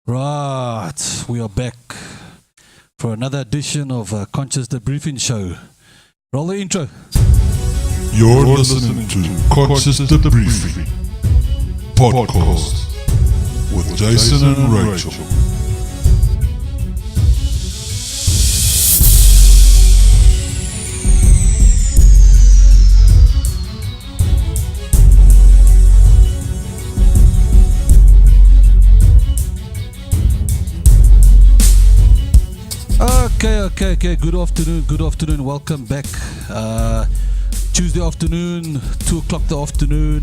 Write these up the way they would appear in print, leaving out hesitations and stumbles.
Right, we are back for another edition of Conscious Debriefing Show. Roll the intro. You're listening to Conscious Debriefing Podcast with Jason and Rachel. Okay. Good afternoon. Welcome back. Tuesday afternoon, 2 o'clock the afternoon,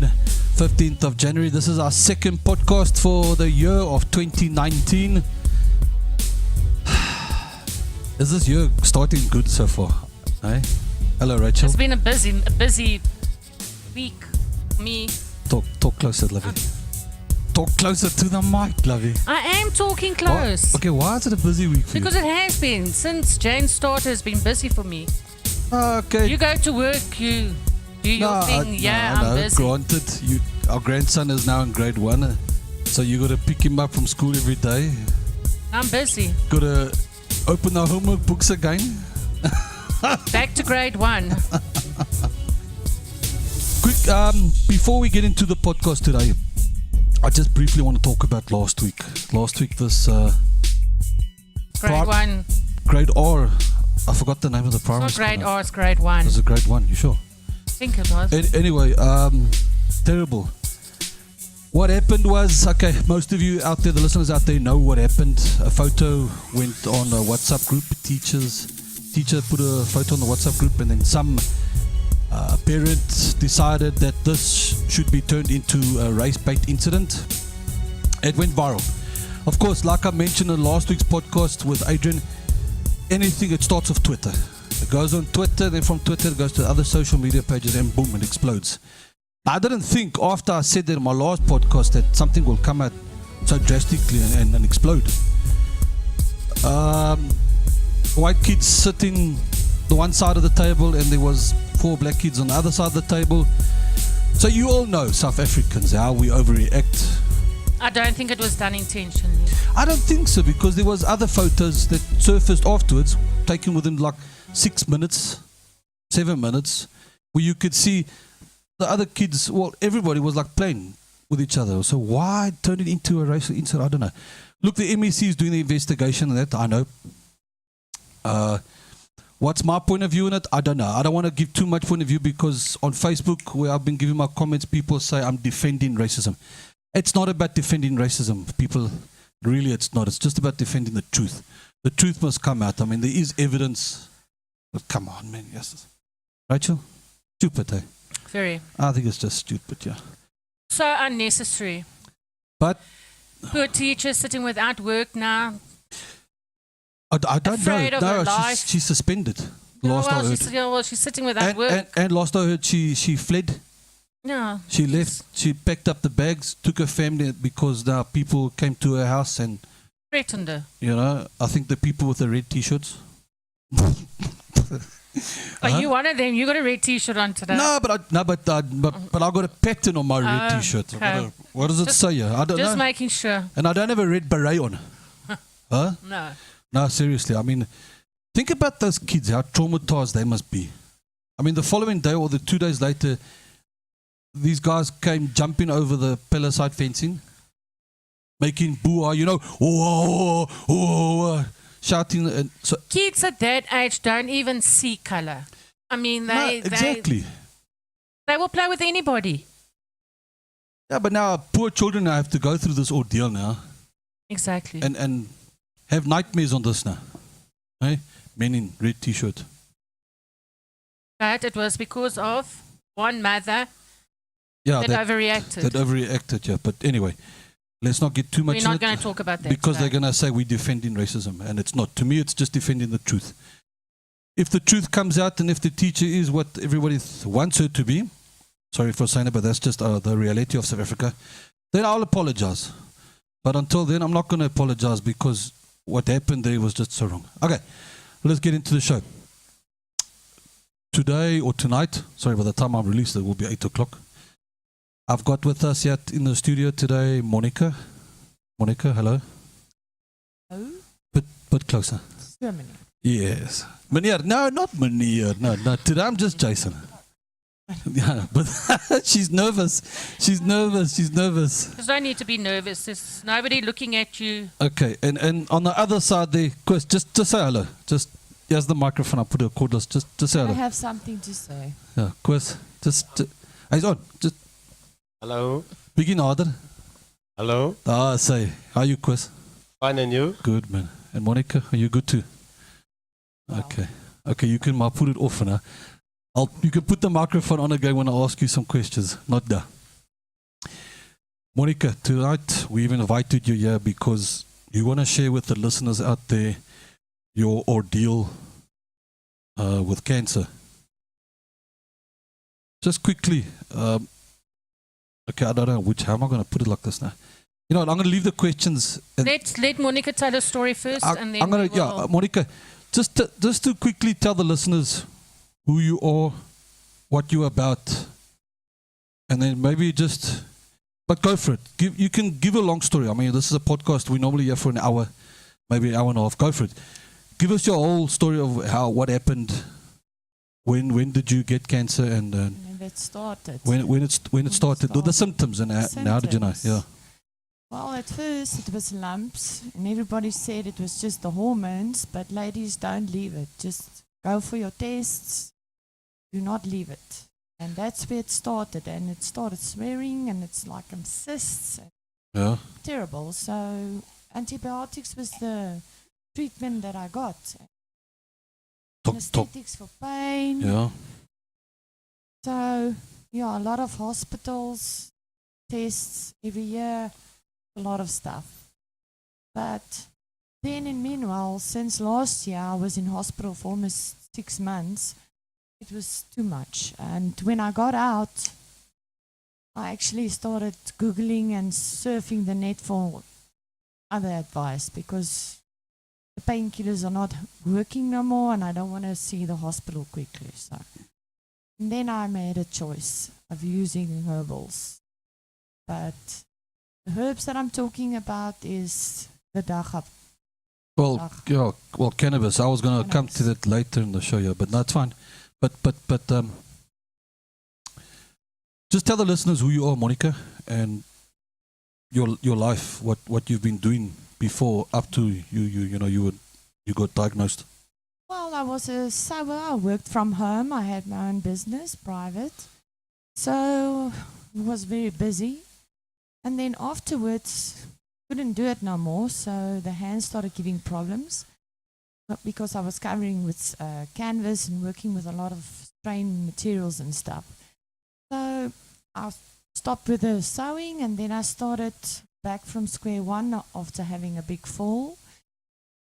15th of January. This is our second podcast for the year of 2019. Is this year starting good so far? Hey? Hello, Rachel. It's been a busy week. Me. Talk closer, Lovey. Talk closer to the mic, Lovey. I am talking close. Okay, why is it a busy week for because you? it has been. Since Jane started, it's been busy for me. Okay. You go to work, you do your thing. I'm busy. Granted, our grandson is now in grade 1, so you got to pick him up from school every day. I'm busy. Got to open our homework books again. Back to grade 1. Quick, before we get into the podcast today, I just briefly want to talk about last week. This Grade 1. Grade R. I forgot the name of the primary It's not grade school. R, it's grade 1. It's a grade 1, you sure? I think it was. Anyway, terrible. What happened was, okay, most of you out there, the listeners out there know what happened. A photo went on a WhatsApp group. Teacher put a photo on the WhatsApp group, and then some parent decided that this should be turned into a race-bait incident. It went viral. Of course, like I mentioned in last week's podcast with Adrian, anything, it starts off Twitter. It goes on Twitter, then from Twitter it goes to other social media pages, and boom, it explodes. I didn't think after I said that in my last podcast that something will come out so drastically and explode. White kids sitting the one side of the table, and there was 4 black kids on the other side of the table. So you all know, South Africans, how we overreact. I don't think it was done intentionally. I don't think so, because there was other photos that surfaced afterwards, taken within like 6 minutes, 7 minutes, where you could see the other kids, well, everybody was like playing with each other. So why turn it into a racial incident? I don't know. Look, the MEC is doing the investigation and that, I know. What's my point of view in it? I don't know. I don't want to give too much point of view, because on Facebook, where I've been giving my comments, people say I'm defending racism. It's not about defending racism, people. Really, it's not. It's just about defending the truth. The truth must come out. I mean, there is evidence. But come on, man. Yes. Rachel? Stupid, eh? Very. I think it's just stupid, yeah. So unnecessary. But Poor teacher sitting without work now. I don't Afraid know. of her No, life. she's suspended. Last I heard. She's sitting without work. And last I heard, she fled. No. She left. She packed up the bags, took her family, because now people came to her house and, Threatened her. you know, I think the people with the red t-shirts. Are you one of them? You got a red t-shirt on today. No, but I got a pattern on my red Oh, t-shirt. okay. What does it Just- say here? I don't know. Just making sure. And I don't have a red beret on. Huh? No. No, seriously. I mean, think about those kids, how traumatized they must be. I mean, the following day or the 2 days later, these guys came jumping over the Palisade fencing, making boo-ah, you know, shouting. And so, Kids at that age don't even see color. I mean, exactly. they will play with anybody. Yeah, but now poor children now have to go through this ordeal now Exactly. and have nightmares on this now. Hey? Men in red t-shirt. But it was because of one mother Yeah, that overreacted. that overreacted, yeah. But anyway, let's not get too much We're in not it, going to talk about that because they're today. going to say we're defending racism, and it's not. To me, it's just defending the truth. If the truth comes out, and if the teacher is what everybody wants her to be, sorry for saying it, but that's just the reality of South Africa, then I'll apologize. But until then, I'm not going to apologize, because what happened there was just so wrong. Okay, let's get into the show. Today or tonight, sorry, by the time I release it will be 8 o'clock. I've got with us yet in the studio today Monica. Monica, hello. bit closer. So many. Yes. Meneer. No, not meneer. No. Today I'm just Jason. Yeah, but she's nervous. She's nervous. There's no need to be nervous. There's nobody looking at you. Okay, and on the other side there, Chris, just say hello. Just here's the microphone. I'll put a cordless. Just say I hello. have something to say. Yeah, Chris, just he's on. Just Hello. begin harder. Hello. Say, how are you, Chris? Fine, and you? Good, man. And Monica, are you good too? Okay, you can put it off now. You can put the microphone on again when I ask you some questions. Not there. Monica, tonight we've invited you here because you want to share with the listeners out there your ordeal with cancer. Just quickly, okay, I don't know how am I going to put it like this now? You know what, I'm going to leave the questions. Let Monica tell her story first, and then I'm gonna, we will. Monica, just to quickly tell the listeners who you are, what you're about, and then maybe but go for it. You can give a long story. I mean, this is a podcast. We normally here for an hour, maybe an hour and a half. Go for it. Give us your whole story of what happened. When did you get cancer, and When it started. when it started, the symptoms, and how did you know? Yeah. Well, at first it was lumps, and everybody said it was just the hormones, but ladies, don't leave it. Just go for your tests. Do not leave it. And that's where it started, and it started swearing, and it's like cysts. Yeah. Terrible. So antibiotics was the treatment that I got. Anesthetics for pain. Yeah. So, yeah, a lot of hospitals, tests every year, a lot of stuff. But then in meanwhile, since last year, I was in hospital for almost 6 months. It was too much. And when I got out, I actually started Googling and surfing the net for other advice because the painkillers are not working no more and I don't want to see the hospital quickly. So, and then I made a choice of using herbals. But the herbs that I'm talking about is the dagga. Well, cannabis. I was going to come to that later in the show, yeah, but that's fine. But just tell the listeners who you are, Monica, and your life, what you've been doing before up to you got diagnosed. Well, I was a sewer. I worked from home. I had my own business, private. So I was very busy. And then afterwards, couldn't do it no more. So the hands started giving problems. But because I was covering with canvas and working with a lot of strain materials and stuff. So I stopped with the sewing and then I started back from square one after having a big fall.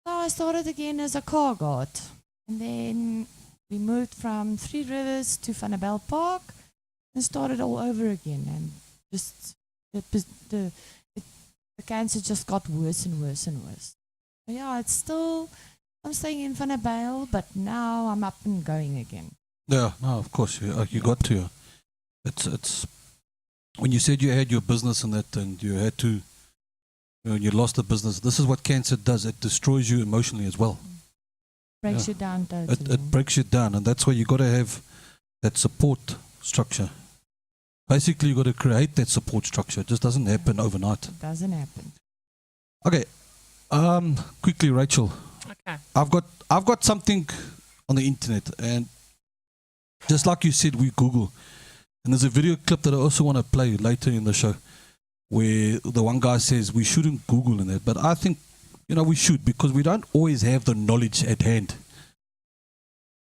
So I started again as a car guard. And then we moved from Three Rivers to Vanabel Park and started all over again. And just the cancer just got worse and worse and worse. But yeah, it's still... I'm staying in Vanabel, but now I'm up and going again. Yeah, no, of course you got to. It's when you said you had your business and that, and you had to, you lost the business. This is what cancer does. It destroys you emotionally as well. Breaks you down totally. It breaks you down, and that's why you got to have that support structure. Basically, you got to create that support structure. It just doesn't happen overnight. It doesn't happen. Okay, quickly, Rachel. Okay. I've got something on the internet, and just like you said, we Google, and there's a video clip that I also want to play later in the show, where the one guy says we shouldn't Google in that, but I think we should because we don't always have the knowledge at hand.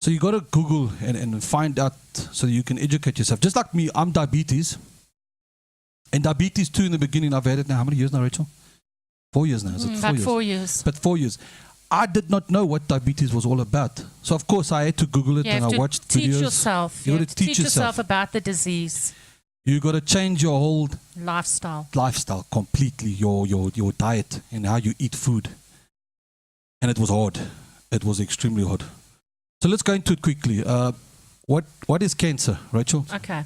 So you got to Google and find out so that you can educate yourself. Just like me, I'm diabetes, and diabetes too. In the beginning, I've had it now. How many years now, Rachel? 4 years now. Is it 4 About years? 4 years. But 4 years. I did not know what diabetes was all about. So, of course, I had to Google it You and have I to watched teach videos. yourself. You You got have to to teach yourself about the disease. You got to change your whole Lifestyle completely, your diet and how you eat food. And it was hard. It was extremely hard. So let's go into it quickly. What is cancer, Rachel? Okay.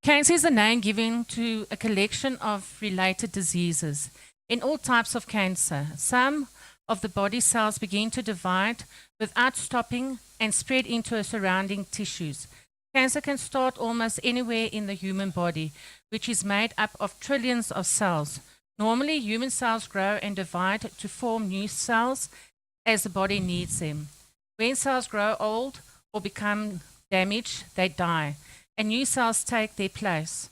Cancer is a name given to a collection of related diseases in all types of cancer. Some of the body cells begin to divide without stopping and spread into surrounding tissues. Cancer can start almost anywhere in the human body, which is made up of trillions of cells. Normally, human cells grow and divide to form new cells as the body needs them. When cells grow old or become damaged, they die, and new cells take their place.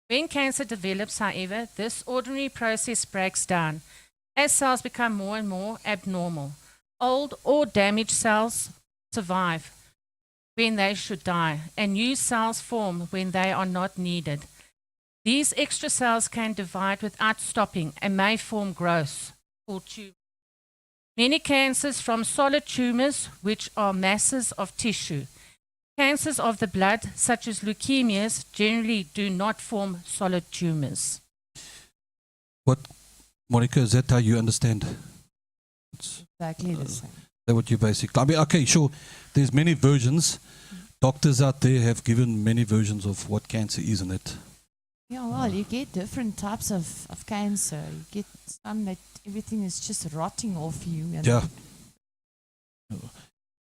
When cancer develops, however, this ordinary process breaks down as cells become more and more abnormal. Old or damaged cells survive when they should die, and new cells form when they are not needed. These extra cells can divide without stopping and may form growths called tumors. Many cancers from solid tumors, which are masses of tissue. Cancers of the blood, such as leukemias, generally do not form solid tumors. What, Monica, is that how you understand? It's, Exactly the same. that what you basically, I mean, okay, sure, there's many versions. Doctors out there have given many versions of what cancer is, isn't it? Yeah, well, you get different types of cancer. You get some that everything is just rotting off you. And Yeah.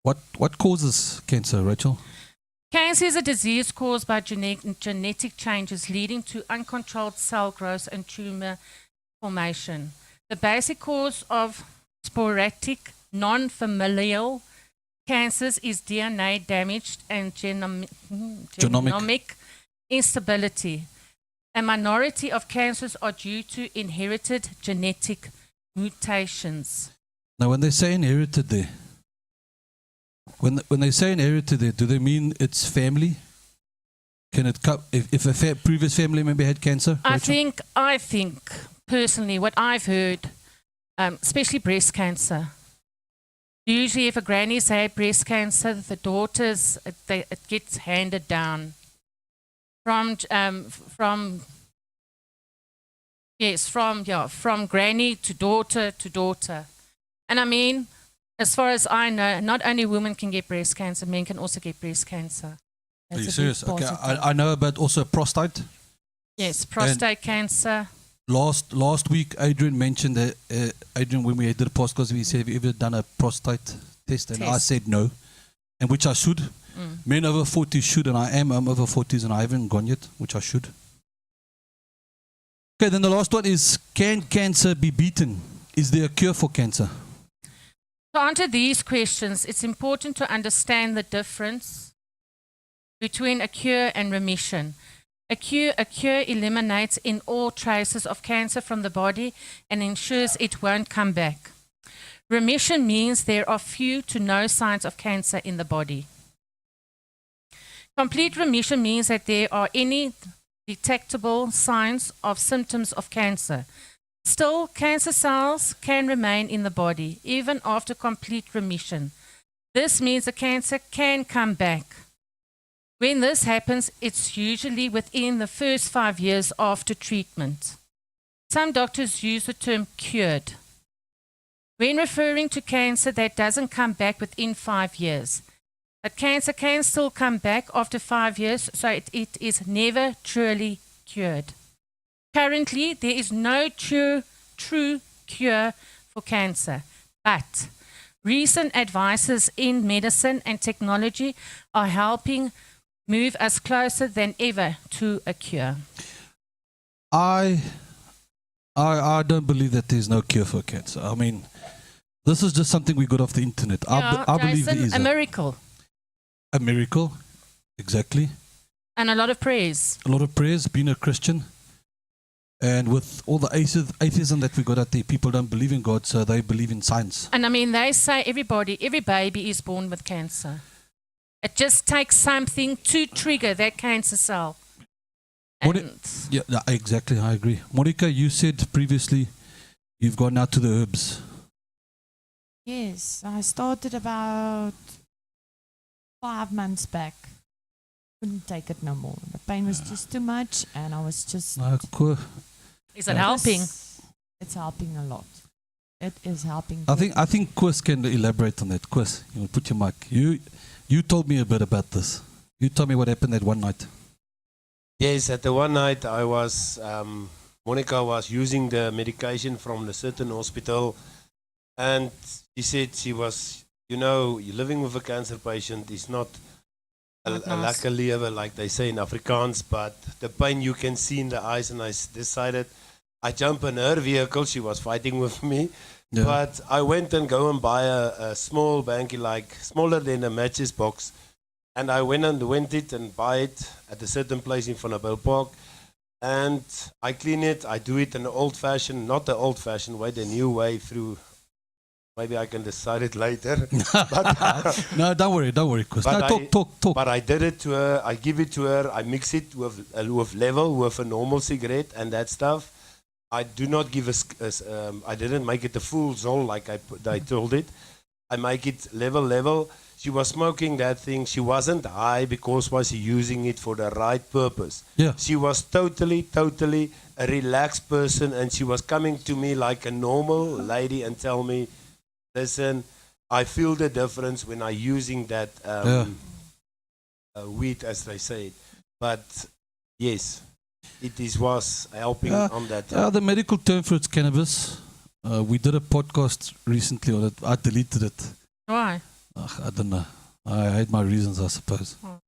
What causes cancer, Rachel? Cancer is a disease caused by genetic changes leading to uncontrolled cell growth and tumor formation. The basic cause of sporadic, non-familial cancers is DNA damage and genomic instability. A minority of cancers are due to inherited genetic mutations. Now, when they say inherited there, when they say inherited there, do they mean it's family? Can it come if a previous family member had cancer? I Rachel? think personally, what I've heard, especially breast cancer. Usually, if a granny's had breast cancer, the daughters it gets handed down from granny to daughter. And I mean, as far as I know, not only women can get breast cancer, men can also get breast cancer. Are you That's a big serious? part Okay, of it. I know about also prostate. Yes, prostate cancer. Last week, Adrian mentioned that, Adrian, when we did a podcast, we said, have you ever done a prostate test? And I Test. said no, and which I should. Men over 40 should, and I'm over 40s and I haven't gone yet, which I should. Okay, then the last one is, can cancer be beaten? Is there a cure for cancer? To answer these questions, it's important to understand the difference between a cure and remission. A cure eliminates in all traces of cancer from the body and ensures it won't come back. Remission means there are few to no signs of cancer in the body. Complete remission means that there are any detectable signs of symptoms of cancer. Still, cancer cells can remain in the body even after complete remission. This means the cancer can come back. When this happens, it's usually within the first 5 years after treatment. Some doctors use the term cured when referring to cancer that doesn't come back within 5 years. But cancer can still come back after 5 years, so it is never truly cured. Currently, there is no true cure for cancer, but recent advances in medicine and technology are helping move us closer than ever to a cure. I don't believe that there's no cure for cancer. I mean, this is just something we got off the internet. I believe there Jason, is a miracle a miracle, exactly. and a lot of prayers. A lot of prayers, being a Christian. And with all the atheism that we got out there, people don't believe in God, so they believe in science. And I mean, they say every baby is born with cancer. It just takes something to trigger that cancer cell. What And Yeah, exactly, I agree. Monica, you said previously you've gone out to the herbs. Yes, I started about 5 months back. Couldn't take it no more. The pain was just too much, and I was just. is it helping? It's helping a lot. It is helping. I think Chris can elaborate on that. Chris, you put your mic. You told me a bit about this. You told me what happened that one night. Yes, at the one night I was, Monica was using the medication from the certain hospital, And she said she was, you're living with a cancer patient is not Not a nice. lekker lewe, like they say in Afrikaans, but the pain you can see in the eyes, and I decided I jump in her vehicle. She was fighting with me. Yeah. But I went and go and buy a small banky, like smaller than a matches box. And I went it and buy it at a certain place in Vanabel Park. And I clean it. I do it in the old fashioned, not the old fashioned way, the new way through. Maybe I can decide it later. but, No, don't worry, Chris. But No, talk. but I did it to her. I give it to her. I mix it with level, with a normal cigarette and that stuff. I do not give I didn't make it a full zol like I told it. I make it level. She was smoking that thing. She wasn't high because was she using it for the right purpose. Yeah. She was totally a relaxed person, and she was coming to me like a normal lady and tell me, listen, I feel the difference when I'm using that weed, as they say. But yes, was helping on that. The medical term for it's cannabis. We did a podcast recently on it. I deleted it. Why? I don't know. I had my reasons, I suppose. Oh.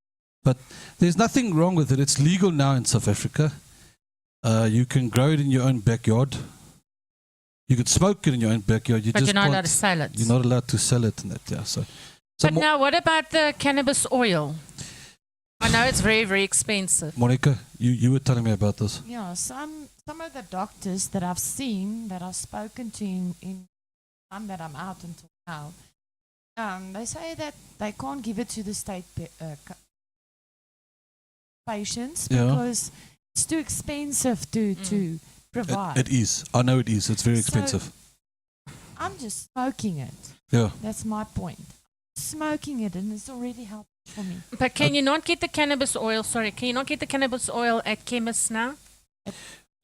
But there's nothing wrong with it. It's legal now in South Africa. You can grow it in your own backyard. You could smoke it in your own backyard. But you're not allowed to sell it. You're not allowed to sell it in that, yeah. So But now, what about the cannabis oil? I know it's very, very expensive. Monica, you were telling me about this. Yeah, some of the doctors that I've seen, that I've spoken to in time that I'm out until now, they say that they can't give it to the state patients Yeah. because it's too expensive to provide. It is. I know it is. It's very So- expensive. I'm just smoking it. Yeah. That's my point. Smoking it, and it's already helped for me. But can you not get the cannabis oil? Sorry, can you not get the cannabis oil at chemists now?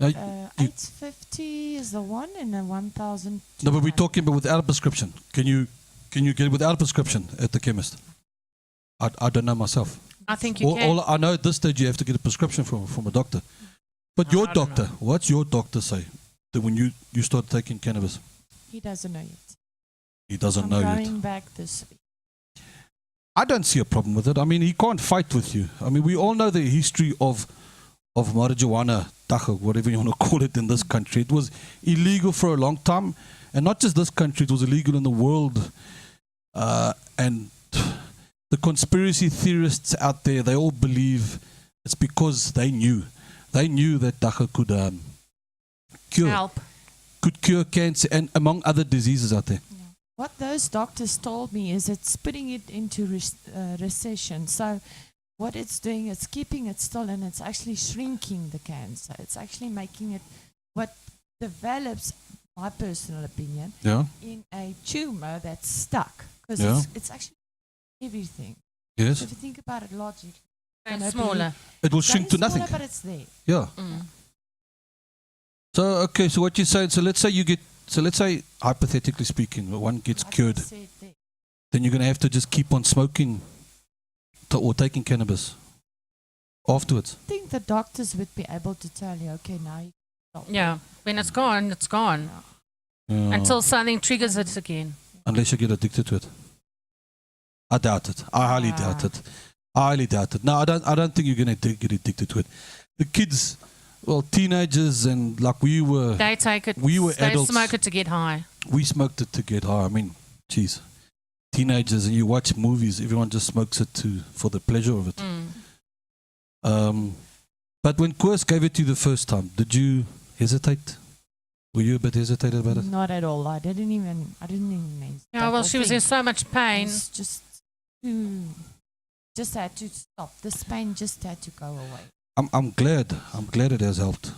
You- 850 is the one, and then 1,000. No, but we're talking about without a prescription. Can you get it without a prescription at the chemist? I don't know myself. I think you can. All I know at this stage you have to get a prescription from a doctor. But Oh, your I don't doctor, what's your doctor say that when you start taking cannabis? He doesn't know yet. He doesn't I'm know going yet. back this week. I don't see a problem with it. I mean, he can't fight with you. I mean, we all know the history of marijuana, tacha, whatever you want to call it in this country. It was illegal for a long time. And not just this country, it was illegal in the world. And the conspiracy theorists out there, they all believe it's because they knew. They knew that tacha could cure cancer and among other diseases out there. What those doctors told me is it's putting it into recession. So what it's doing, it's keeping it still, and it's actually shrinking the cancer. It's actually making it what develops, my personal opinion, Yeah. in a tumor that's stuck. Because Yeah. it's actually everything. Yes. So if you think about it logically, And gonna smaller. It will very shrink to smaller, nothing. but it's there. Yeah. Mm. So okay, so what you're saying, let's say hypothetically speaking, one gets Like I cured, said there. then you're going to have to just keep on smoking or taking cannabis afterwards. I think the doctors would be able to tell you, okay, now you can stop. Yeah. When it's gone, it's gone. Yeah. Until something triggers it again. Unless you get addicted to it. I doubt it. I highly doubt it. I highly doubt it. No, I don't think you're going to get addicted to it. The kids, well, teenagers and like we were, They take it. We were they adults. smoke it to get high. we smoked it to get high. I mean, geez. Teenagers, and you watch movies, everyone just smokes it for the pleasure of it. Mm. But when Koos gave it to you the first time, did you hesitate? Were you a bit hesitated about it? Not at all. I didn't even Yeah, well, she was in so much pain. It's just had to stop. This pain just had to go away. I'm glad. I'm glad it has helped.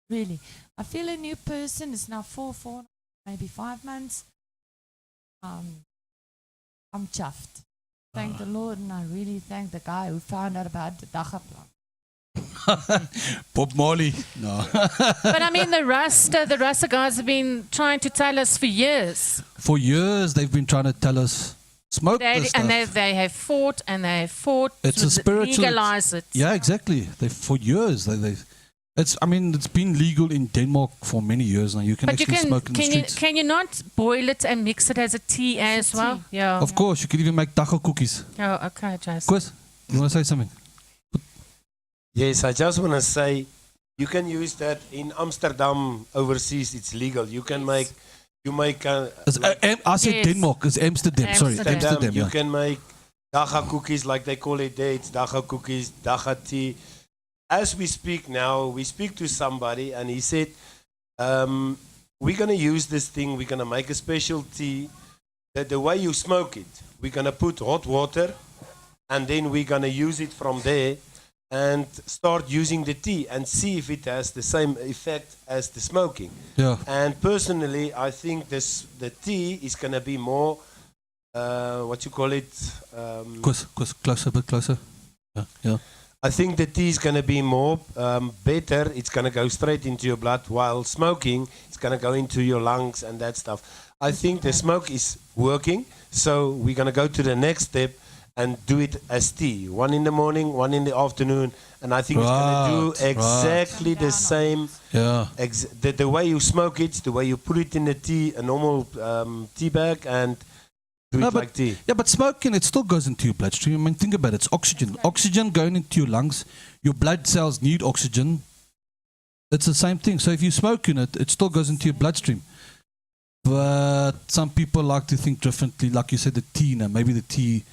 Really. I feel a new person. It's now 4, maybe 5 months. I'm chuffed. Thank the Lord, and I really thank the guy who found out about the Dacha plant. Bob Marley. No. But I mean, the Rasta guys have been trying to tell us for years. For years, they've been trying to tell us, smoke this stuff. And they have fought and they have fought It's to a spiritual- legalize it. Yeah, exactly. For years, It's been legal in Denmark for many years now. You can But you actually can, smoke in the can you streets. can you not boil it and mix it as a tea as a well? tea. Yeah. Of course, you can even make dacha cookies. Oh, okay, Jason. Chris, you want to say something? Yes, I just want to say you can use that in Amsterdam overseas. It's legal. You can make I said Yes. Denmark. It's Amsterdam. Sorry, Amsterdam. Amsterdam. you Yeah. can make dacha cookies like they call it there. It's dacha cookies, dacha tea. As we speak now, we speak to somebody and he said, we're going to use this thing. We're going to make a special tea. The way you smoke it, we're going to put hot water and then we're going to use it from there and start using the tea and see if it has the same effect as the smoking. Yeah. And personally, I think the tea is going to be more, what you call it? Chris, closer, a bit closer. Yeah. Yeah. I think the tea is going to be more better. It's going to go straight into your blood, while smoking, it's going to go into your lungs and that stuff. I think the smoke is working, so we're going to go to the next step and do it as tea. One in the morning, one in the afternoon, and I think it's going to do Right, exactly the same. Yeah. The way you smoke it, the way you put it in the tea, a normal tea bag, and do No, it but- like tea. Yeah, but smoking, it still goes into your bloodstream. I mean, think about it. It's oxygen. Oxygen going into your lungs. Your blood cells need oxygen. It's the same thing. So if you smoke in it, it still goes into your bloodstream. But some people like to think differently. Like you said, the tea. Now, maybe the tea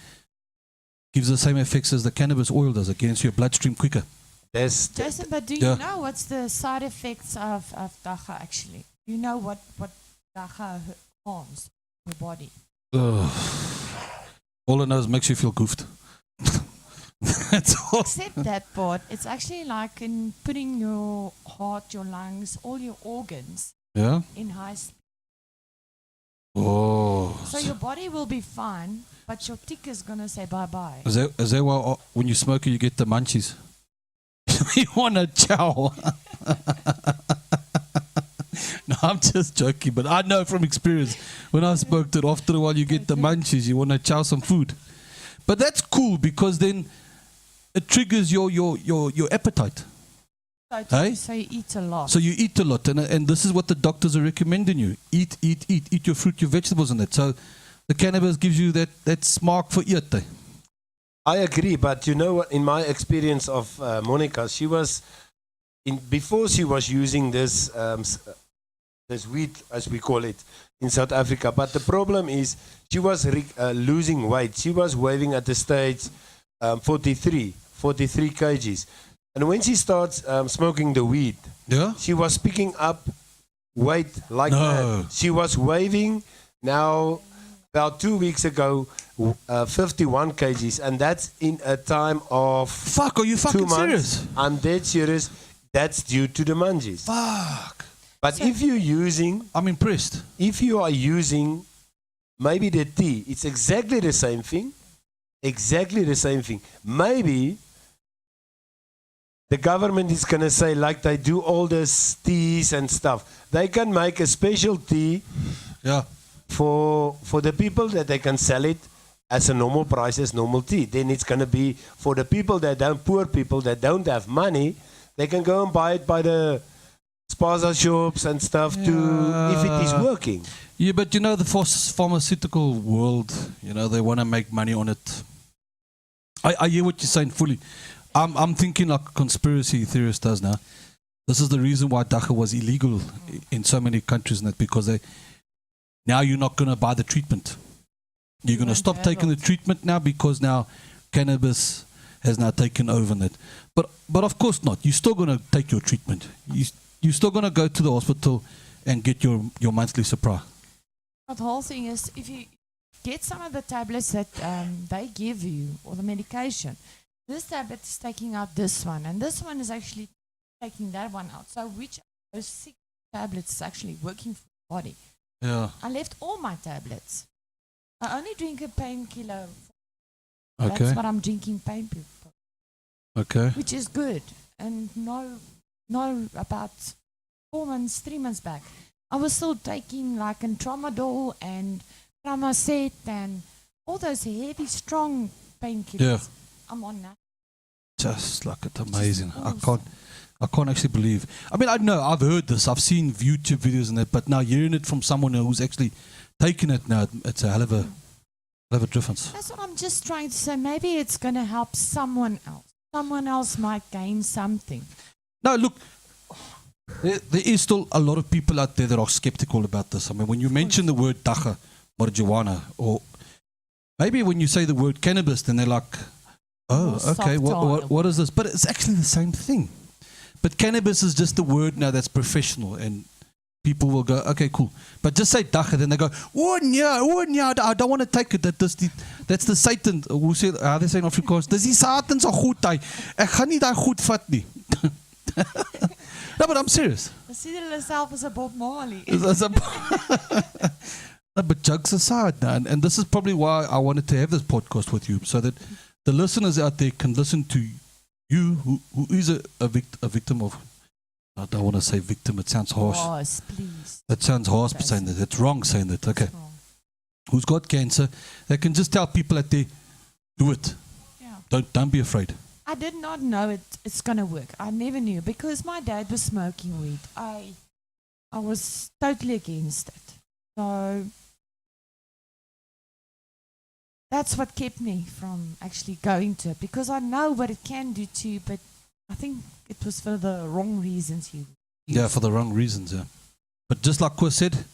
gives the same effects as the cannabis oil does. It gets into your bloodstream quicker. Jason, but do Yeah. you know what's the side effects of dacha actually? Do you know what dacha harms your body? Ugh. All I know is it makes you feel goofed. That's all. Except that part, it's actually like in putting your heart, your lungs, all your organs Yeah? in high speed. Oh. So your body will be fine, but your tick is going to say bye-bye. Is that why when you smoke it, you get the munchies? You want to chow. No, I'm just joking, but I know from experience, when I smoked it, after a while you get the munchies, you want to chow some food. But that's cool because then it triggers your appetite. Hey? So you eat a lot. So you eat a lot, and this is what the doctors are recommending you. Eat your fruit, your vegetables and that. So the cannabis gives you that smaak vir eet. I agree, but you know what? In my experience of Monica, she was before she was using this this weed, as we call it, in South Africa. But the problem is she was losing weight. She was weighing at the stage 43 kgs. And when she starts smoking the weed, Yeah? she was picking up weight like No. that. She was weighing now about 2 weeks ago 51 kgs, and that's in a time of Fuck, are you 2 fucking months. serious? I'm dead serious. That's due to the munchies. Fuck. But if I'm impressed. if you are using maybe the tea, it's exactly the same thing. Exactly the same thing. Maybe the government is going to say, like they do all this teas and stuff, they can make a special tea Yeah. for the people that they can sell it as a normal price as normal tea. Then it's going to be for the people poor people that don't have money, they can go and buy it by the spaza shops and stuff too, if it is Yeah. working. Yeah, but you know, the pharmaceutical world, you know, they want to make money on it. I hear what you're saying fully. I'm thinking like a conspiracy theorist does now. This is the reason why dacha was illegal in so many countries, and that because now you're not going to buy the treatment. You're going to won't stop have taking the it. treatment now because now cannabis has now taken over that. But of course not. You're still going to take your treatment. You're still going to go to the hospital and get your monthly supply. But the whole thing is, if you get some of the tablets that they give you, or the medication, this tablet is taking out this one, and this one is actually taking that one out. So which of those 6 tablets is actually working for the body? Yeah. I left all my tablets. I only drink a painkiller. Okay. That's what I'm drinking, painkiller, Okay. which is good. And no, about 4 months, 3 months back, I was still taking like an tramadol and Pramacet and all those heavy, strong painkillers. Yeah. I'm on that. Just like it's amazing. I awesome. can't. I can't actually believe. I mean, I know I've heard this. I've seen YouTube videos and that, but now hearing it from someone who's actually taken it now, it's a hell of a difference. That's what I'm just trying to say. Maybe it's going to help someone else. Someone else might gain something. No, look, there is still a lot of people out there that are skeptical about this. I mean, when you mention the word dagga, marijuana, or maybe when you say the word cannabis, then they're like, oh, More okay, soft what is this? But it's actually the same thing. But cannabis is just the word now that's professional, and people will go, okay, cool. But just say dagga, then they go, oh yeah, I don't want to take it. That's the Satan. Hoe sê, they say in Afrikaans, dis die Satan se goed hy. Ek gaan nie daai goed vat nie. No, but I'm serious. They see themselves as a Bob Marley. No, but jokes aside, now, and this is probably why I wanted to have this podcast with you, so that the listeners out there can listen to you, who is a victim of. I don't want to say victim. It sounds harsh. Yes, please. It sounds harsh saying that. It's wrong saying that. Okay. It's wrong. Who's got cancer? They can just tell people out there, do it. Yeah. Don't be afraid. I did not know it's going to work. I never knew because my dad was smoking weed. I was totally against it. So that's what kept me from actually going to it because I know what it can do to you, but I think it was for the wrong reasons. Yeah, for the wrong reasons, yeah. But just like Chris said,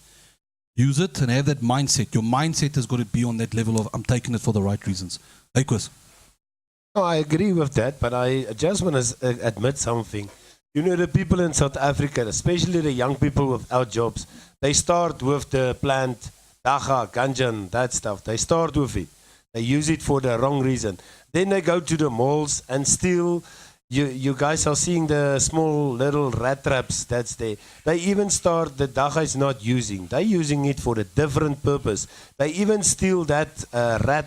use it and have that mindset. Your mindset has got to be on that level of, I'm taking it for the right reasons. Hey, Chris. No, I agree with that, but I just want to admit something. You know, the people in South Africa, especially the young people without jobs, they start with the plant, dagga, ganja, and that stuff. They start with it. They use it for the wrong reason. Then they go to the malls and still, you guys are seeing the small little rat traps that's there. They even start, the dagga is not using. They're using it for a different purpose. They even steal that rat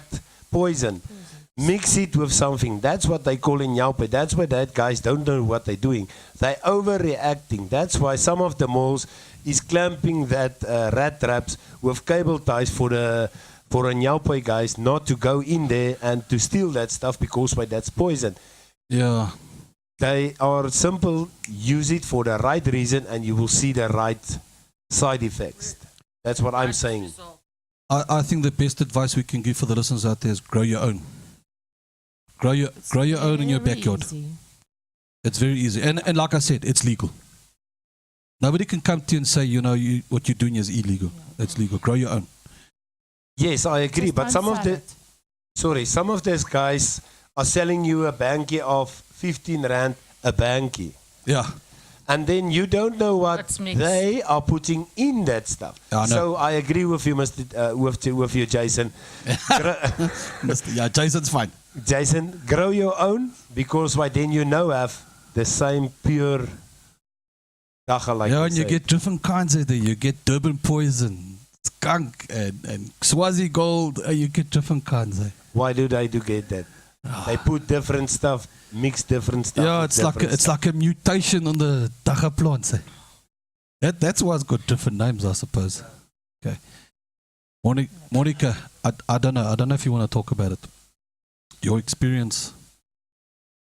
poison. Mix it with something. That's what they call in Nyaupe. That's why that guys don't know what they're doing. They're overreacting. That's why some of the malls is clamping that rat traps with cable ties for a Nyaupe guys not to go in there and to steal that stuff because why that's poison. Yeah. They are simple. Use it for the right reason and you will see the right side effects. That's what I'm saying. I think the best advice we can give for the listeners out there is grow your own. Grow your own in your backyard. Easy. It's very easy. And like I said, it's legal. Nobody can come to you and say, what you're doing is illegal. It's legal. Grow your own. Yes, I agree. Just But don't some of sell it. some of these guys are selling you a bankie of 15 rand a bankie. Yeah. And then you don't know what What's mixed. they are putting in that stuff. Yeah, I know. So I agree with you, with you, Jason. Yeah, Jason's fine. Jason, grow your own because why then have the same pure dagga like Yeah, you and you say. get different kinds of there. You get Durban poison, skunk, and Swazi gold. You get different kinds. Why do they get that? They put different stuff, mix different stuff. Yeah, with it's like different stuff. a mutation on the dagga plants. That's why it's got different names, I suppose. Okay, Monica, I don't know. I don't know if you want to talk about it. Your experience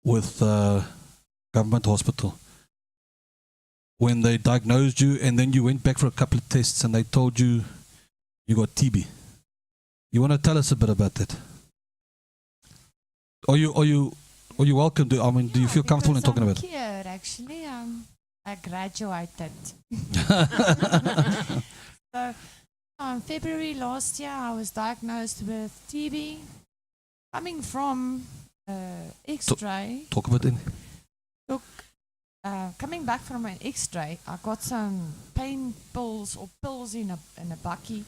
with government hospital when they diagnosed you, and then you went back for a couple of tests, and they told you you got TB. You want to tell us a bit about that? Are you welcome to? I mean, do you feel comfortable in talking about it? Cured, actually. I graduated. So, in February last year, I was diagnosed with TB. Coming from X-ray. Talk about it. Coming back from an X-ray, I got some pain pills or pills in a bucky,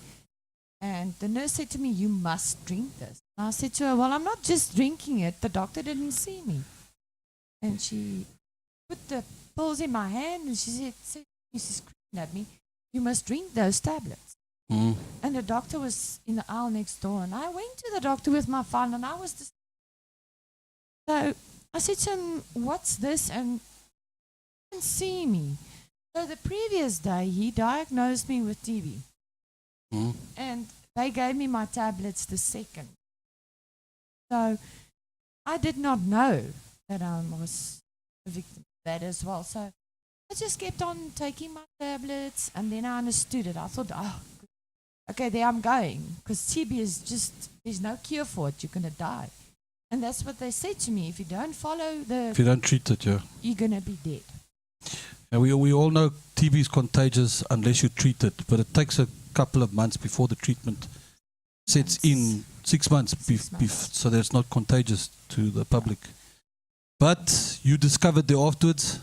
and the nurse said to me, "You must drink this." And I said to her, "Well, I'm not just drinking it. The doctor didn't see me." And she put the pills in my hand, and she said, she screamed at me, "You must drink those tablets." Mm. And the doctor was in the aisle next door, and I went to the doctor with my file, and I was just. So I said to him, "What's this?" And he didn't see me. So the previous day, he diagnosed me with TB. Mm. And they gave me my tablets the second. So I did not know that I was a victim. that as well. So I just kept on taking my tablets, and then I understood it. I thought, oh, okay, there I'm going, because TB is just, there's no cure for it. You're going to die. And that's what they said to me. If you don't follow If you don't treat it, yeah. you're going to be dead. And we all know TB is contagious unless you treat it, but it takes a couple of months before the treatment sets in. 6 months, 6 months. so that it's not contagious to the public. But you discovered there afterwards.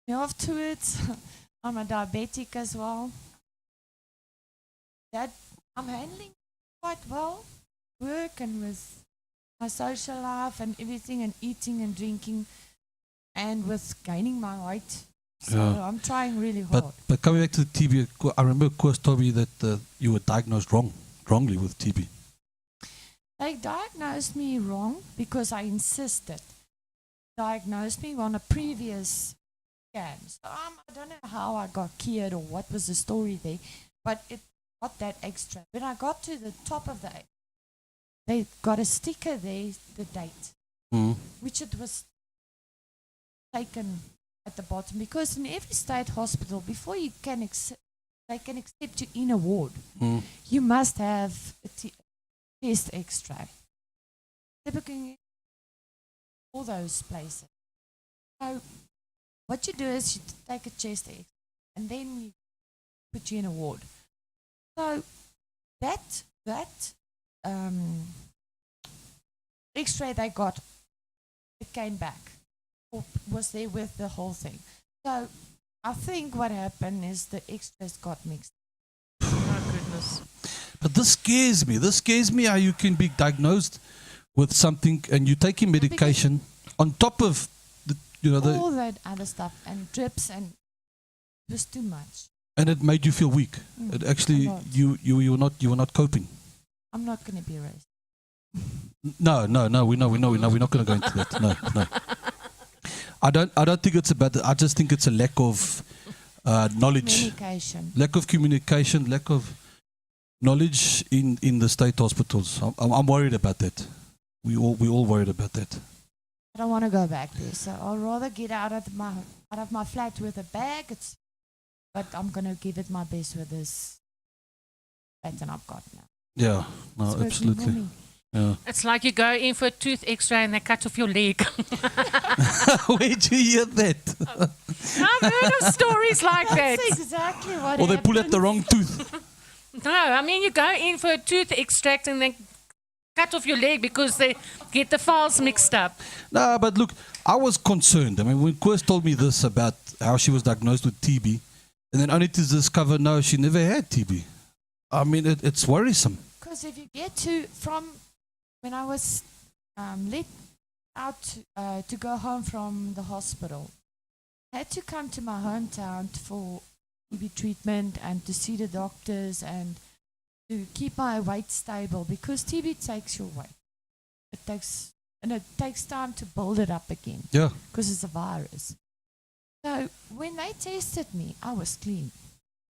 Afterwards, I'm a diabetic as well. That I'm handling quite well, work and with my social life and everything, and eating and drinking, and with gaining my weight. So Yeah. I'm trying really hard. But coming back to the TB, I remember Koos told me that you were diagnosed wrongly with TB. They diagnosed me wrong because I insisted. Diagnosed me on a previous scan. So I don't know how I got cured or what was the story there, but it got that extra. When I got to the top of the, they got a sticker there, the date, Mm. which it was taken at the bottom, because in every state hospital, before you can they can accept you in a ward, Mm. you must have a test X-ray. Typically, all those places. So, what you do is you take a chest X, and then you put you in a ward. So, that X-ray they got, it came back, or was there with the whole thing. So, I think what happened is the X-rays got mixed. Oh, goodness. But this scares me. This scares me how you can be diagnosed with something and you're taking medication on top of the, All that other stuff and drips, and it was too much. and it made you feel weak. Mm, It actually a lot. you were not coping. I'm not going to be raised. No, we know, we're not going to go into that. No. I don't think it's about that. I just think it's a lack of knowledge, Medication. lack of communication, lack of knowledge in the state hospitals. I'm worried about that. We all worried about that. I don't want to go back there, so I'll rather get out of my flat with a bag. But I'm going to give it my best with this pattern I've got now. Yeah, no, It's working for absolutely. me. Yeah. It's like you go in for a tooth X-ray and they cut off your leg. Where'd you hear that? I've heard of stories like that. That's exactly what Or they pull out happened. the wrong tooth. No, I mean you go in for a tooth extract and they cut off your leg because they get the files mixed up. No, but look, I was concerned. I mean, when Koos told me this about how she was diagnosed with TB, and then only to discover, no, she never had TB. I mean, it's worrisome. Because if you get from when I was let out to go home from the hospital, I had to come to my hometown for TB treatment and to see the doctors and to keep my weight stable, because TB takes your weight. It takes time to build it up again, Yeah. because it's a virus. So when they tested me, I was clean.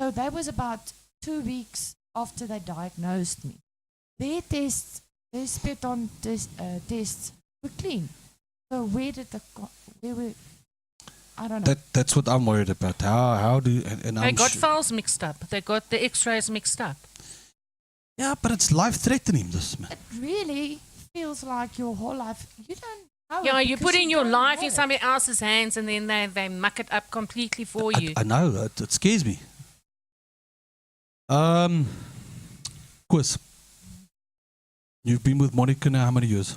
So that was about 2 weeks after they diagnosed me. Their tests, their sputum tests were clean. So where were, I don't know. That's what I'm worried about. How do and They I'm got su- files mixed up. They got the X-rays mixed up. Yeah, but it's life threatening. This man. It really feels like your whole life, you don't know. Yeah, it you because put in your don't life have in it. somebody else's hands and then they muck it up completely for you. I know it scares me. Koos, you've been with Monica now how many years?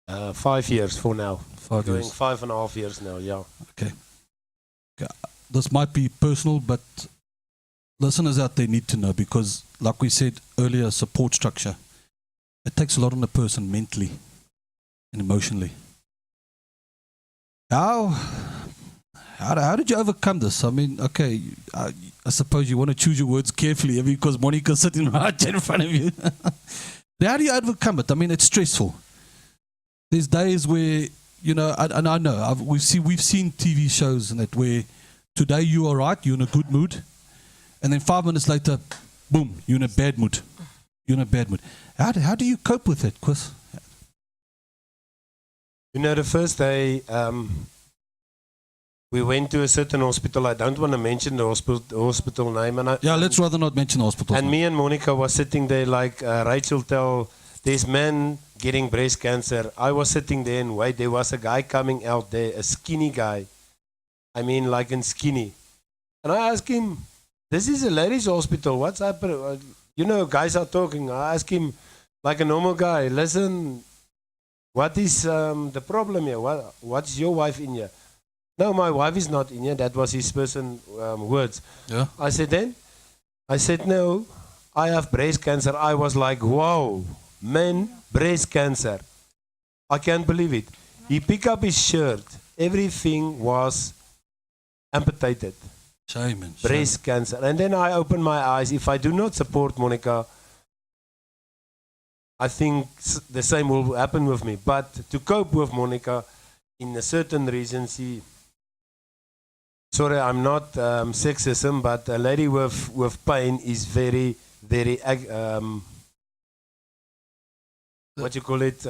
5 years for now. 5 Going years. 5.5 years now, yeah. This might be personal, but listeners out there need to know, because, like we said earlier, support structure. It takes a lot on a person mentally and emotionally. How did you overcome this? I mean, okay, I suppose you want to choose your words carefully because Monica's sitting right in front of you. How do you overcome it? I mean, it's stressful. There's days where, I know we've seen TV shows and that where today you are right, you're in a good mood, and then 5 minutes later, boom, you're in a bad mood. How do you cope with it, Koos? The first day, we went to a certain hospital. I don't want to mention the hospital name. And Yeah, let's rather not mention hospitals. and me and Monica was sitting there like Rachel tell this man getting breast cancer. I was sitting there and wait. There was a guy coming out there, a skinny guy. I mean, like in skinny. And I asked him, "This is a ladies' hospital. What's up?" You know, guys are talking. I asked him, like a normal guy, "Listen, what is the problem here? What's your wife in here?" "No, my wife is not in here." That was his person words. Yeah. I said, "No, I have breast cancer." I was like, "Wow, man, breast cancer. I can't believe it." He picked up his shirt. Everything was amputated. Shame, man. Breast cancer. And then I opened my eyes. If I do not support Monica, I think the same will happen with me. But to cope with Monica, in a certain reason, sorry, I'm not sexism, but a lady with pain is very, very, what you call it,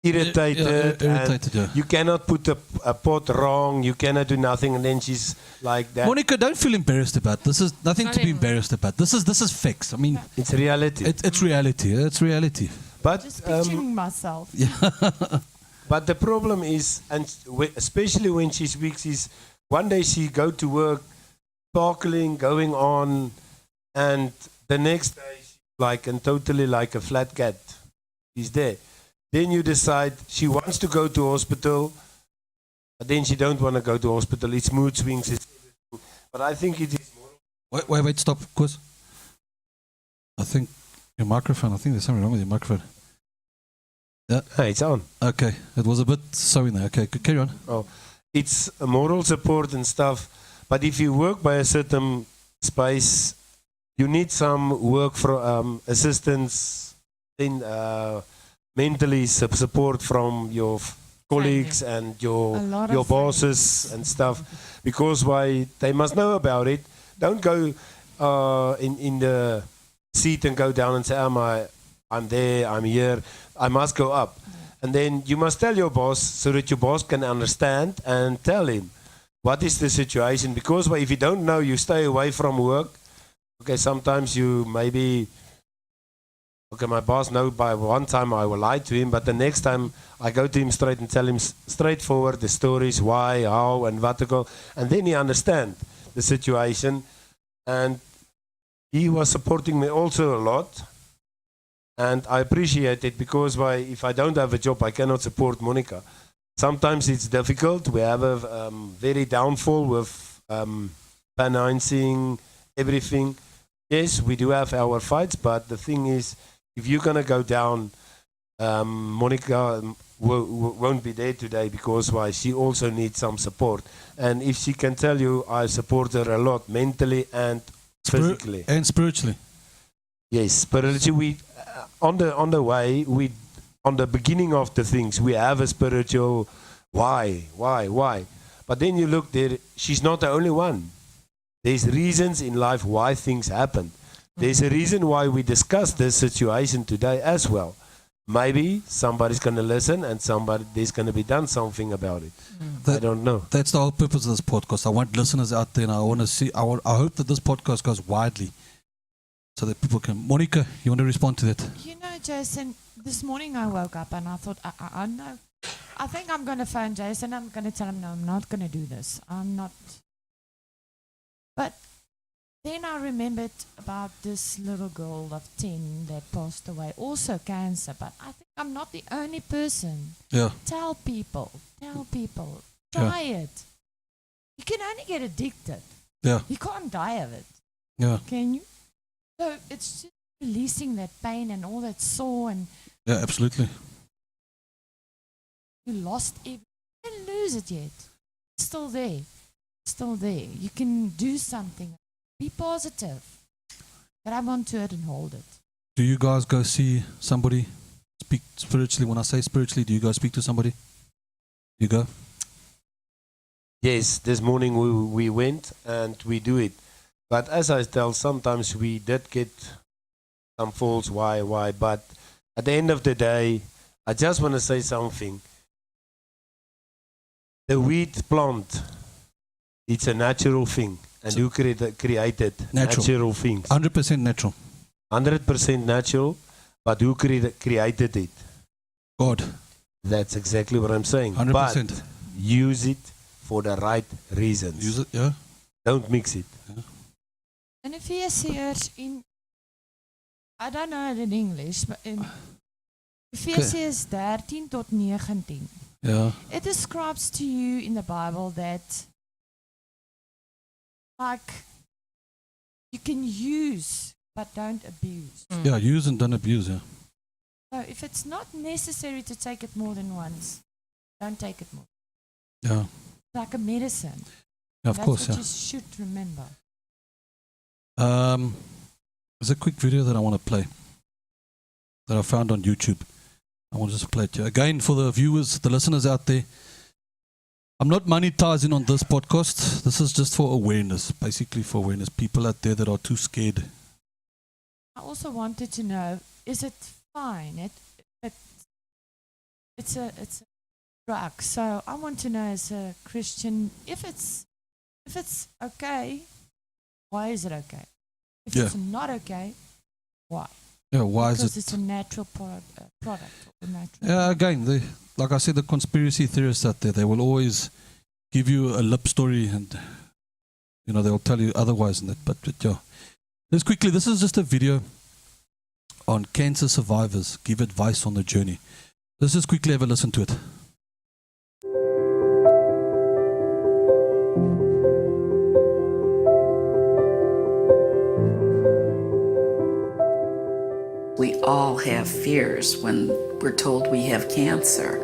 irritated. Irritated, yeah. You cannot put a pot wrong. You cannot do nothing, and then she's like that. Monica, don't feel embarrassed about this. Is nothing to be Nothing. embarrassed about. This is facts. I mean, It's reality. it's reality. It's reality. But Just picturing myself. but the problem is, and especially when she's weak, is one day she go to work, sparkling, going on, and the next day she's like and totally like a flat cat. She's there. Then you decide she wants to go to hospital, but then she don't want to go to hospital. It's mood swings. But I think it is more. Wait, stop, Chris. I think your microphone. I think there's something wrong with your microphone. Hey, it's on. Okay, it was a bit so in there. Okay, carry on. It's a moral support and stuff. But if you work by a certain space, you need some work for assistance, in mentally support from your colleagues and A lot your of bosses and stuff, because why they must know about it. Don't go in the seat and go down and say, I'm there, I'm here, I must go up. And then you must tell your boss so that your boss can understand and tell him what is the situation. Because if you don't know, you stay away from work. Okay, sometimes you maybe, okay, my boss knows by one time I will lie to him, but the next time I go to him straight and tell him straightforward the stories, why, how, and what to go. And then he understands the situation. And he was supporting me also a lot. And I appreciate it, because if I don't have a job, I cannot support Monica. Sometimes it's difficult. We have a very downfall with financing, everything. Yes, we do have our fights, but the thing is, if you're going to go down, Monica won't be there today, because she also needs some support. And if she can tell you, I support her a lot, mentally and physically. And spiritually. Yes, spiritually. On the way, on the beginning of the things, we have a spiritual why. But then you look there, she's not the only one. There's reasons in life why things happen. There's a reason why we discuss this situation today as well. Maybe somebody's going to listen, and there's going to be done something about it. I don't know. That's the whole purpose of this podcast. I want listeners out there, and I want to see. I hope that this podcast goes widely, so that people can. Monica, you want to respond to that? You know, Jason, this morning I woke up and I thought, I know. I think I'm going to phone Jason. I'm going to tell him, no, I'm not going to do this. I'm not. But then I remembered about this little girl of 10 that passed away, also cancer. But I think I'm not the only person. Yeah. Tell people. Try it. You can only get addicted. Yeah. You can't die of it. Yeah. Can you? So it's just releasing that pain and all that sore, and Yeah. Absolutely. you lost everything. You didn't lose it yet. It's still there. Still there. You can do something. Be positive. Grab onto it and hold it. Do you guys go see somebody? Speak spiritually. When I say spiritually, do you go speak to somebody? You go. Yes, this morning we went and we do it. But as I tell, sometimes we did get some faults, why. But at the end of the day, I just want to say something. The wheat plant, it's a natural thing. And who created natural things? 100% natural. 100% natural, but who created it? God. That's exactly what I'm saying. 100%. But use it for the right reasons. Use it, yeah. Don't mix it. In Ephesians I don't know it in English, but in Ephesians 13 tot 19. Yeah. It describes to you in the Bible that like you can use but don't abuse. Yeah, use and don't abuse, yeah. So if it's not necessary to take it more than once, don't take it more. Yeah. Like a medicine. Yeah, of That's course, what yeah. you should remember. There's a quick video that I want to play that I found on YouTube. I want to just play it here. Again, for the viewers, the listeners out there, I'm not monetizing on this podcast. This is just for awareness, basically for awareness. People out there that are too scared. I also wanted to know, is it fine? It's a drug. So I want to know as a Christian, if it's okay, why is it okay? If Yeah. it's not okay, why? Yeah, why Because is it? it's a natural product. Or natural Yeah, again, like I said, the conspiracy theorists out there, they will always give you a lip story and, you know, they'll tell you otherwise. And that, but yeah. Let's quickly, this is just a video on cancer survivors, give advice on the journey. Let's just quickly have a listen to it. We all have fears when we're told we have cancer.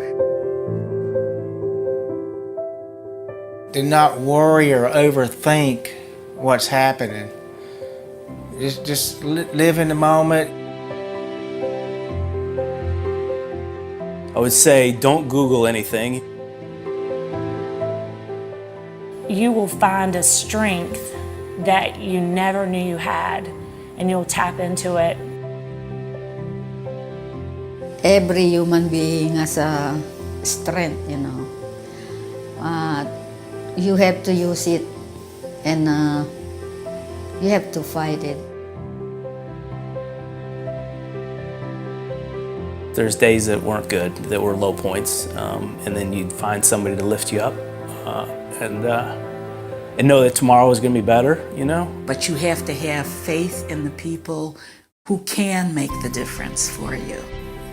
Do not worry or overthink what's happening. Just live in the moment. I would say don't Google anything. You will find a strength that you never knew you had, and you'll tap into it. Every human being has a strength, you know. You have to use it, and you have to fight it. There's days that weren't good, that were low points, and then you'd find somebody to lift you up and know that tomorrow is going to be better, you know? But you have to have faith in the people who can make the difference for you.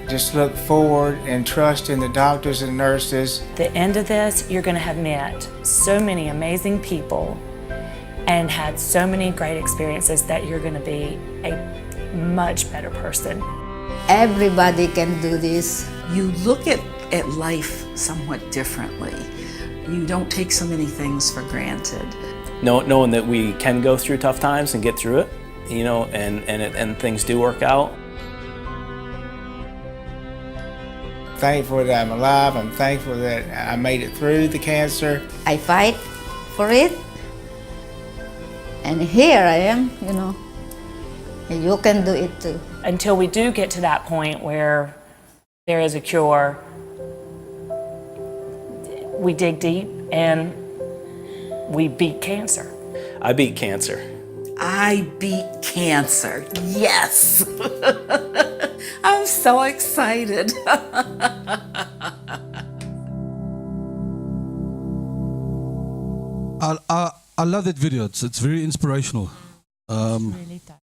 Just look forward and trust in the doctors and nurses. At the end of this, you're going to have met so many amazing people and had so many great experiences that you're going to be a much better person. Everybody can do this. You look at life somewhat differently. You don't take so many things for granted. Knowing that we can go through tough times and get through it, you know, and things do work out. Thankful that I'm alive. I'm thankful that I made it through the cancer. I fight for it, and here I am, you know. And you can do it too. Until we do get to that point where there is a cure, we dig deep and we beat cancer. I beat cancer. I beat cancer, yes. I'm so excited. I love that video. It's very inspirational. really tough.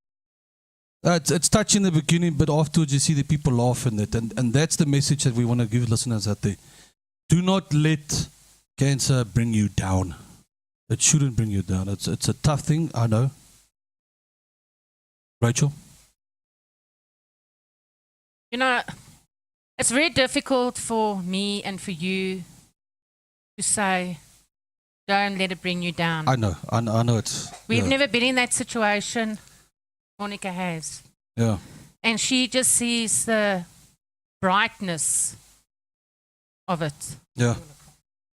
It's touching in the beginning, but afterwards you see the people laugh in it. And that's the message that we want to give listeners out there. Do not let cancer bring you down. It shouldn't bring you down. It's a tough thing, I know. Rachel? You know, it's very difficult for me and for you to say, don't let it bring you down. I know it's... We've yeah. never been in that situation. Monica has. Yeah. And she just sees the brightness of it. Yeah.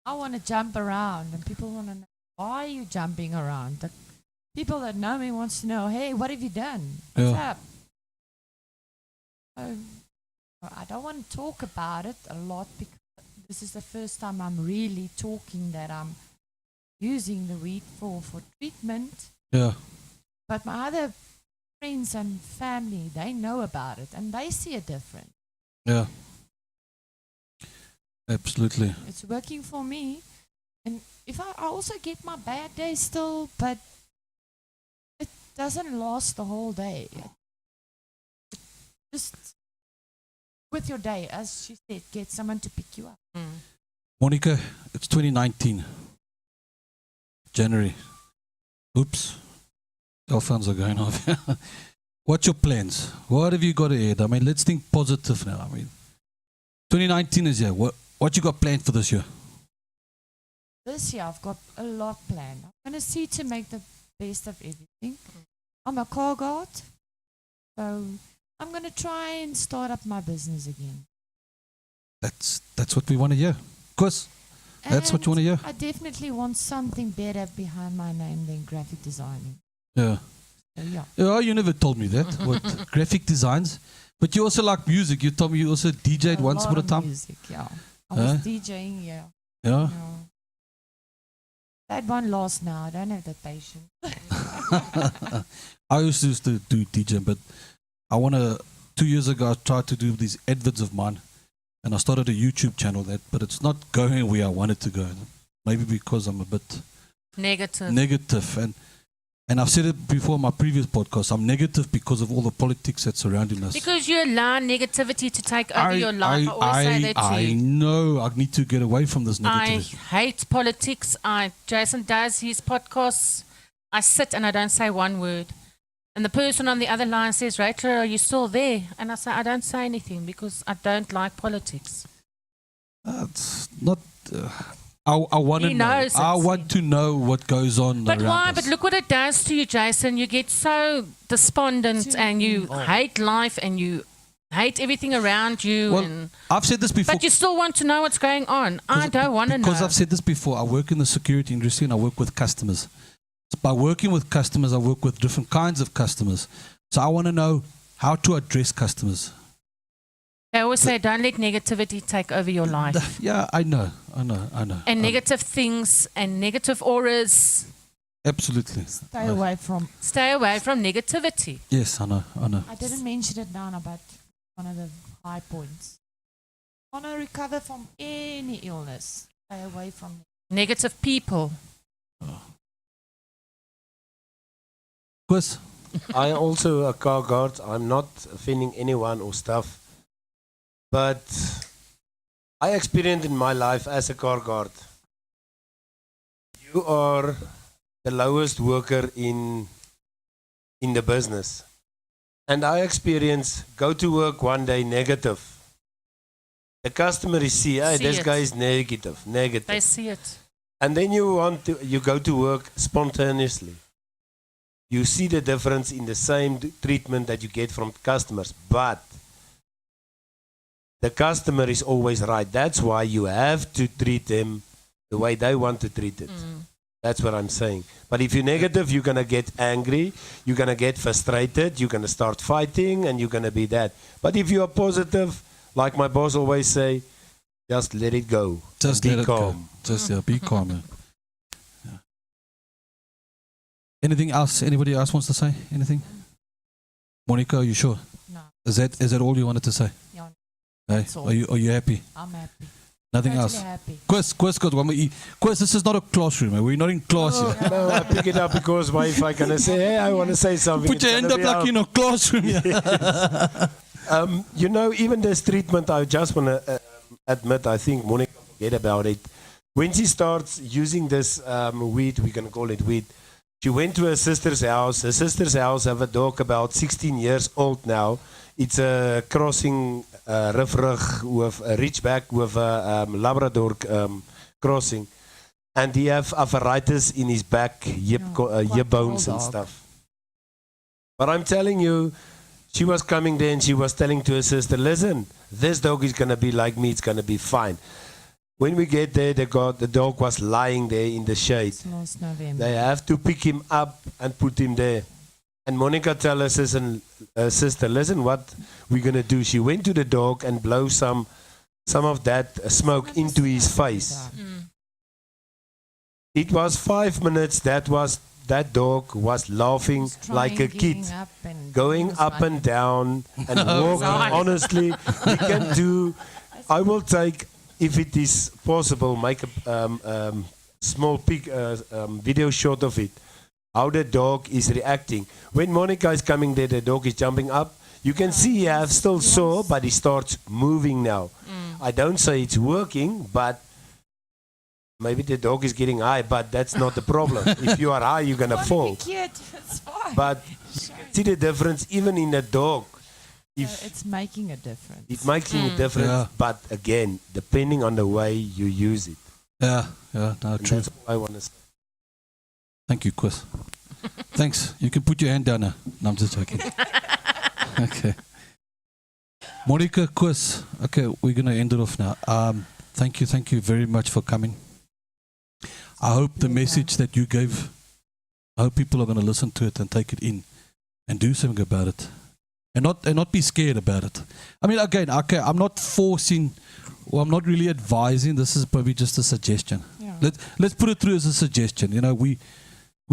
I want to jump around, and people want to know, why are you jumping around? The people that know me wants to know, hey, what have you done? What's Yeah. up? I don't want to talk about it a lot this is the first time I'm really talking that I'm using the weed for treatment. Yeah. But my other friends and family, they know about it and they see a difference. Yeah. Absolutely. It's working for me. And if I also get my bad days still, but it doesn't last the whole day. It just with your day, as she said, get someone to pick you up. Monica, it's 2019. January. Oops. Cell phones are going off. What's your plans? What have you got ahead? I mean, let's think positive now. I mean, 2019 is here. What you got planned for this year? This year, I've got a lot planned. I'm going to see to make the best of everything. I'm a car guard, so I'm going to try and start up my business again. That's what we want to hear. Of course, that's what you want to hear. I definitely want something better behind my name than graphic designing. Yeah. So, yeah. Yeah, you never told me that. What graphic designs? But you also like music. You told me you also DJ'd once upon a time. Music, yeah. I was DJing, yeah. Yeah. That one lost now. I don't have the patience. I used to do DJing, but I want to. 2 years ago, I tried to do these adverts of mine, and I started a YouTube channel. But it's not going where I want it to go. Maybe because I'm a bit negative, and I've said it before in my previous podcast. I'm negative because of all the politics that's surrounding us. Because you allow negativity to take over your life. I always say that to I you. know. I need to get away from this negativity. I hate politics. Jason does his podcasts. I sit and I don't say one word. And the person on the other line says, Rachel, are you still there? And I say, I don't say anything because I don't like politics. It's not. I want to He know. knows I it. want to know what goes on. But around why? us. But look what it does to you, Jason. You get so despondent and you hate life and you hate everything around you. Well, and I've said this before. but you still want to know what's going on. I don't want to know. Because I've said this before. I work in the security industry and I work with customers. So by working with customers, I work with different kinds of customers. So I want to know how to address customers. They always say, don't let negativity take over your life. Yeah, I know. And negative things and negative auras. Absolutely. Stay away from. Stay away from negativity. Yes, I know. I didn't mention it now, but one of the high points. I want to recover from any illness. Stay away from Negative people. Chris? I also a car guard. I'm not offending anyone or stuff. But I experienced in my life as a car guard, you are the lowest worker in the business. And I experienced go to work one day negative. The customer is see this it. guy is negative. They see it. And then you go to work spontaneously. You see the difference in the same treatment that you get from customers, but the customer is always right. That's why you have to treat them the way they want to treat it. That's what I'm saying. But if you're negative, you're going to get angry, you're going to get frustrated, you're going to start fighting, and you're going to be that. But if you are positive, like my boss always say, just let it go. Just be let calm. it go. Just be calm. Yeah. Anything else? Anybody else wants to say anything? Monica, are you sure? No. Is that all you wanted to say? Yeah. Hey, That's all. are you happy? I'm happy. Nothing Totally else? happy. Quest, this is not a classroom. We're not in class here. No, I pick it up because my wife, I gonna say, hey, I want to say something. Put your hand up like in a classroom. You know, even this treatment, I just want to admit, I think Monica forget about it. When she starts using this weed, we can call it weed, she went to her sister's house. Her sister's house have a dog about 16 years old now. It's a crossing Rifrug with a Ridgeback with a Labrador crossing. And he have arthritis in his back, hip bones and stuff. But I'm telling you, she was coming there and she was telling to her sister, listen, this dog is going to be like me, it's going to be fine. When we get there, the dog was lying there in the shade. Last November. They have to pick him up and put him there. And Monica tell her sister, listen, what we're going to do. She went to the dog and blow some some of that smoke into his face. It was 5 minutes. That dog was laughing like a kid, going up and down and walking. Honestly, we can do. I will take, if it is possible, make a small video shot of it. How the dog is reacting. When Monica is coming there, the dog is jumping up. You can see he has still sore, but he starts moving now. I don't say it's working, but maybe the dog is getting high, but that's not the problem. If you are high, you're going to fall. But see the difference even in a dog. If it's making a difference. It makes a difference, but again, depending on the way you use it. Yeah, no, true. That's what I want to say. Thank you, Chris. Thanks. You can put your hand down now. No, I'm just joking. Okay. Monica, Chris. Okay, we're going to end it off now. Thank you very much for coming. I hope the message that you gave, I hope people are going to listen to it and take it in and do something about it. And not be scared about it. I mean, again, okay, I'm not forcing, or I'm not really advising. This is probably just a suggestion. Yeah. Let's put it through as a suggestion. You know, we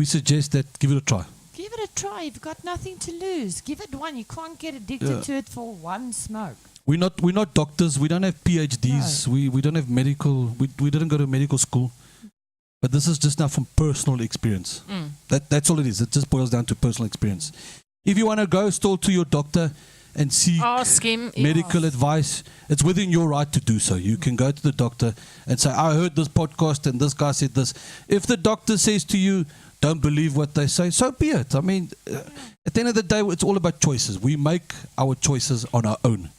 suggest that give it a try. Give it a try. You've got nothing to lose. Give it one. You can't get addicted to it for one smoke. We're not doctors. We don't have PhDs. No. We don't have medical. We didn't go to medical school. But this is just now from personal experience. That's all it is. It just boils down to personal experience. If you want to go still to your doctor and seek medical advice, it's within your right to do so. You can go to the doctor and say, I heard this podcast and this guy said this. If the doctor says to you, don't believe what they say, so be it. I mean, at the end of the day, it's all about choices. We make our choices on our own.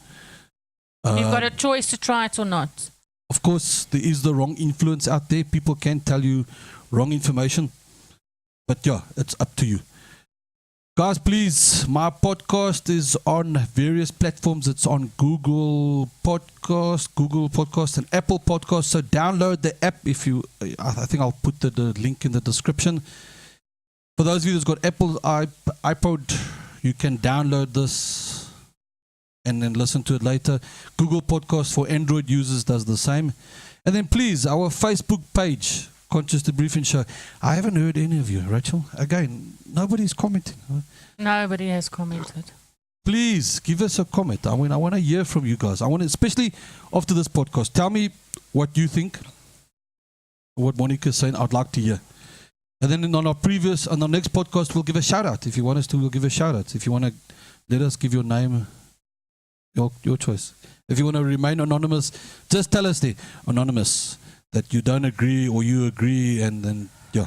You've got a choice to try it or not. Of course, there is the wrong influence out there. People can tell you wrong information. But yeah, it's up to you. Guys, please, my podcast is on various platforms. It's on Google Podcast and Apple Podcast. So download the app if you, I think I'll put the link in the description. For those of you that's got Apple iPod, you can download this and then listen to it later. Google Podcast for Android users does the same. And then please, our Facebook page, Conscious Debriefing Show. I haven't heard any of you, Rachel. Again, nobody's commenting. Nobody has commented. Please give us a comment. I want to hear from you guys. I want to, especially after this podcast, tell me what you think, what Monica's saying. I'd like to hear. And then on our next podcast, we'll give a shout out. If you want us to, we'll give a shout out. If you want to let us give your name, your choice. If you want to remain anonymous, just tell us there, anonymous, that you don't agree or you agree, and then, yeah.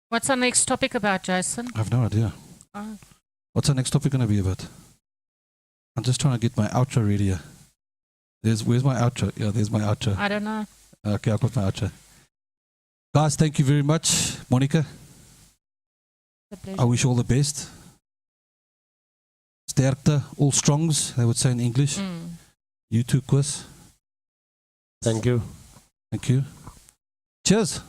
What's our next topic about, Jason? I have no idea. Oh. What's our next topic going to be about? I'm just trying to get my outro ready here. Where's my outro? Yeah, there's my outro. I don't know. Okay, I've got my outro. Guys, thank you very much. Monica, I wish you all the best. Sterkte, all strongs, they would say in English. You too, Chris. Thank you. Thank you. Cheers.